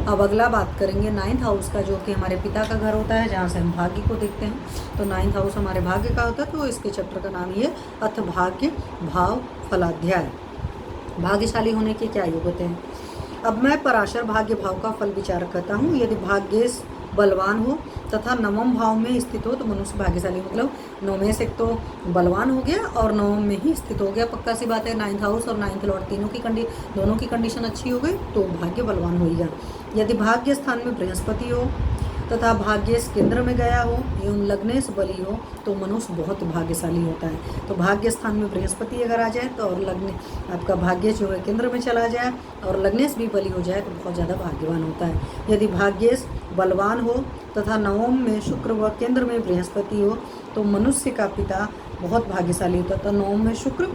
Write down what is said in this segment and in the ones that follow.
अब अगला बात करेंगे 9th हाउस का, जो कि हमारे पिता का घर होता है, जहाँ से हम भाग्य को देखते हैं। तो 9th हाउस हमारे भाग्य का होता है, तो इसके चैप्टर का नाम ये अथ भाग्य भाव फलाध्याय। भाग्यशाली होने के क्या योग होते हैं। अब मैं पराशर भाग्य भाव का फल विचार करता हूँ। यदि भाग्य बलवान हो तथा नवम भाव में स्थित हो तो मनुष्य भाग्यशाली, मतलब 9 में से एक तो बलवान हो गया और 9 में ही स्थित हो गया, पक्का सी बात है। 9th हाउस और 9th लॉर्ड दोनों की कंडीशन अच्छी हो गई तो भाग्य बलवान हो गया। यदि भाग्य स्थान में बृहस्पति हो तथा भाग्य केंद्र में गया हो एवं लग्नेश बली हो तो मनुष्य बहुत भाग्यशाली होता है। तो भाग्य स्थान में बृहस्पति अगर आ जाए तो और लग्न आपका भाग्य जो है केंद्र में चला जाए और लग्नेश भी बली हो जाए तो बहुत ज़्यादा भाग्यवान होता है। यदि भाग्येश बलवान हो तथा नवम में शुक्र व केंद्र में बृहस्पति हो तो मनुष्य का पिता बहुत भाग्यशाली होता है। तो नवम में शुक्र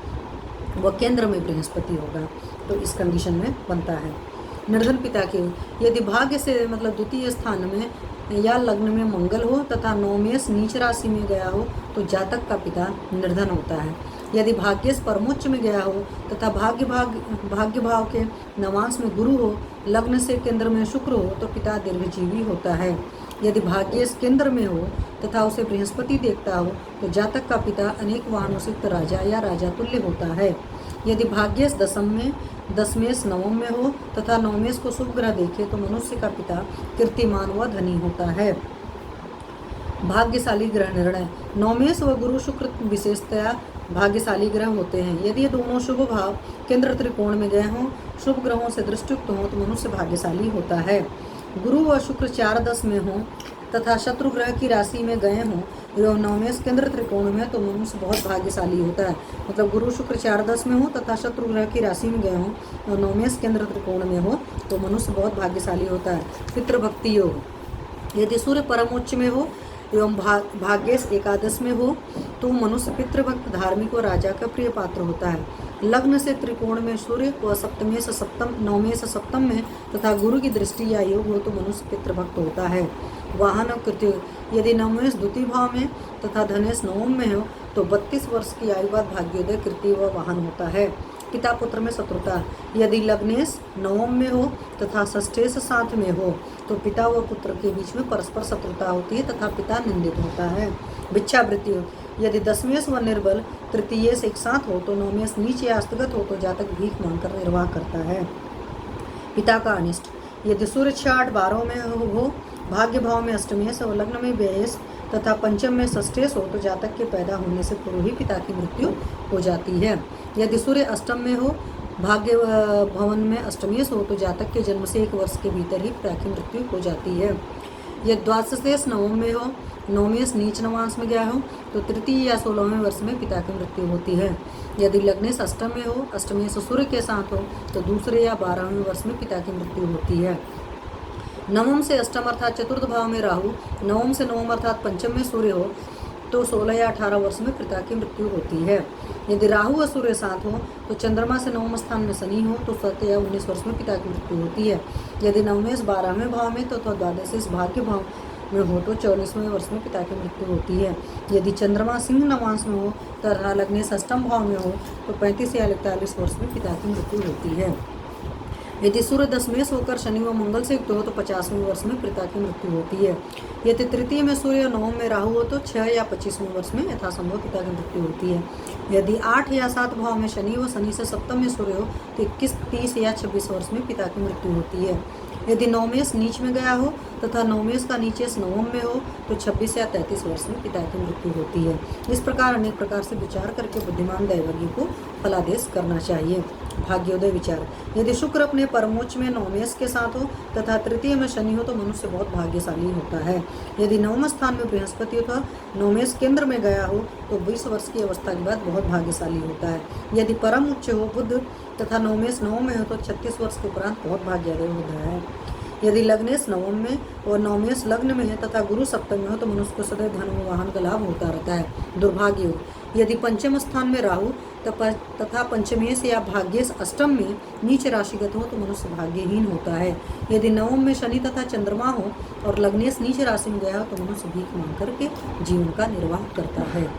व केंद्र में बृहस्पति होगा तो इस कंडीशन में बनता है। निर्धन पिता के यदि भाग्य से मतलब द्वितीय स्थान में या लग्न में मंगल हो तथा नवमेश नीच राशि में गया हो तो जातक का पिता निर्धन होता है। यदि भाग्येश परमोच्च में गया हो तथा भाग्य भाव के नवांश में गुरु हो, लग्न से केंद्र में शुक्र हो तो पिता दीर्घजीवी होता है। यदि भाग्येश केंद्र में हो तथा उसे बृहस्पति देखता हो तो जातक का पिता अनेक वाहनों से युक्त राजा या राजा तुल्य होता है। यदि भाग्येश दशमेश नवम में हो तथा नवमेश को शुभ ग्रह देखे तो मनुष्य का पिता कीर्तिमान व धनी होता है। भाग्यशाली ग्रह निर्णय। नवमेश व गुरु शुक्र विशेषतया भाग्यशाली ग्रह होते हैं। यदि ये दोनों शुभ भाव केंद्र त्रिकोण में गए हों, शुभ ग्रहों से दृष्टियुक्त हों तो मनुष्य भाग्यशाली होता है। गुरु व शुक्र 4-10 में हों तथा शत्रु ग्रह की राशि में गए हों एवं नवमेश केंद्र त्रिकोण में तो मनुष्य बहुत भाग्यशाली होता है। मतलब गुरु शुक्र 4-10 में हो तथा शत्रु ग्रह की राशि में गए हों और नवमेश केंद्र त्रिकोण में हो तो मनुष्य बहुत भाग्यशाली होता है। पितृभक्ति योग। यदि सूर्य परमोच्च में हो एवं भाग्येश एकादश में हो तो मनुष्य पितृभक्त, धार्मिक व राजा का प्रिय पात्र होता है। लग्न से त्रिकोण में सूर्य व नवमेश सप्तम में तथा गुरु की दृष्टि या योग हो तो मनुष्य पितृभक्त होता है। वाहन और कृत्य। यदि नवमेश द्वितीय भाव में तथा धनेश नवम में हो तो 32 वर्ष की आयु बाद भाग्योदय, कृति व वाहन होता है। पिता पुत्र में शत्रुता। यदि लग्नेश नवम में हो तथा षष्ठेश साथ में हो तो पिता व पुत्र के बीच में परस्पर शत्रुता होती है तथा पिता निंदित होता है। भिक्षावृत्ति। यदि दशमेश व निर्बल तृतीयेश एक साथ हो तो नवमेश नीच या अस्तगत हो तो जातक भीख मांगकर निर्वाह करता है। पिता का अनिष्ट। यदि सूर्य 6-8-12 में हो, भाग्य भाव में अष्टमेश और लग्न में व्ययेश तथा पंचम में षष्ठेश हो तो जातक के पैदा होने से पूर्व ही पिता की मृत्यु हो जाती है। यदि सूर्य अष्टम में हो, भाग्य भवन में अष्टमेश हो तो जातक के जन्म से 1 वर्ष के भीतर ही पिता की मृत्यु हो जाती है। यदि द्वादशेश नवम में हो, नवमेश नीच नवांश में गया हो तो तृतीय या 16वें वर्ष में पिता की मृत्यु होती है। यदि लग्नेश अष्टम में हो, अष्टमेश सूर्य के साथ हो तो दूसरे या 12वें वर्ष में पिता की मृत्यु होती है। नवम से अष्टम अर्थात चतुर्थ भाव में राहु, नवम से नवम अर्थात पंचम में सूर्य हो तो 16 या 18 वर्ष में पिता की मृत्यु होती है। यदि राहु और सूर्य साथ हो तो चंद्रमा से नवम स्थान में शनि हो तो 17 या 19 वर्ष में पिता की मृत्यु होती है। यदि नवमेश 12वें भाव में तो द्वादशेश भाग्य भाव में हो तो 44वें वर्ष में पिता की मृत्यु होती है। यदि चंद्रमा सिंह नवांश में हो तथा लग्नेश अष्टम भाव में हो तो 35 या 41 वर्ष में पिता की मृत्यु होती है। यदि सूर्य दशमेश होकर शनि व मंगल से युक्त हो तो 50वें वर्ष में पिता की मृत्यु होती है। यदि तृतीय में सूर्य और नवम में राहु हो तो 6 या 25वें वर्ष में यथासंभव पिता की मृत्यु होती है। यदि 8 या 7 भाव में शनि हो, शनि से सप्तम में सूर्य हो तो 21, 30 या 26 वर्ष में पिता की मृत्यु होती है। यदि नवमेश नीच में गया हो तथा नवमेश का नीचेश नवम में हो तो 26 या 33 वर्ष में पिता की मृत्यु होती है। इस प्रकार अनेक प्रकार से विचार करके बुद्धिमान दैवज्ञ को फलादेश करना चाहिए। भाग्योदय विचार। यदि शुक्र अपने परमोच्च में नवमेश के साथ हो तथा तृतीय में शनि हो तो मनुष्य बहुत भाग्यशाली होता है। यदि नवम स्थान में बृहस्पति हो तो नवमेश केंद्र में गया हो तो 20 वर्ष की अवस्था के बाद बहुत भाग्यशाली होता है। यदि परम उच्च हो बुध तथा नवमेश नवम में हो तो 36 वर्ष के उपरांत बहुत भाग्योदय होता है। यदि लग्नेश नवम में और नवमेश लग्न में है तथा गुरु सप्तम में हो तो मनुष्य को सदैव धन व वाहन का लाभ होता रहता है। दुर्भाग्य योग। यदि पंचम स्थान में राहु तथा पंचमेश या भाग्येश अष्टम में नीच राशिगत हो तो मनुष्य भाग्यहीन होता है। यदि नवम में शनि तथा चंद्रमा हो और लग्नेश नीच राशि में गया हो तो मनुष्य भीख मांग करके जीवन का निर्वाह करता है।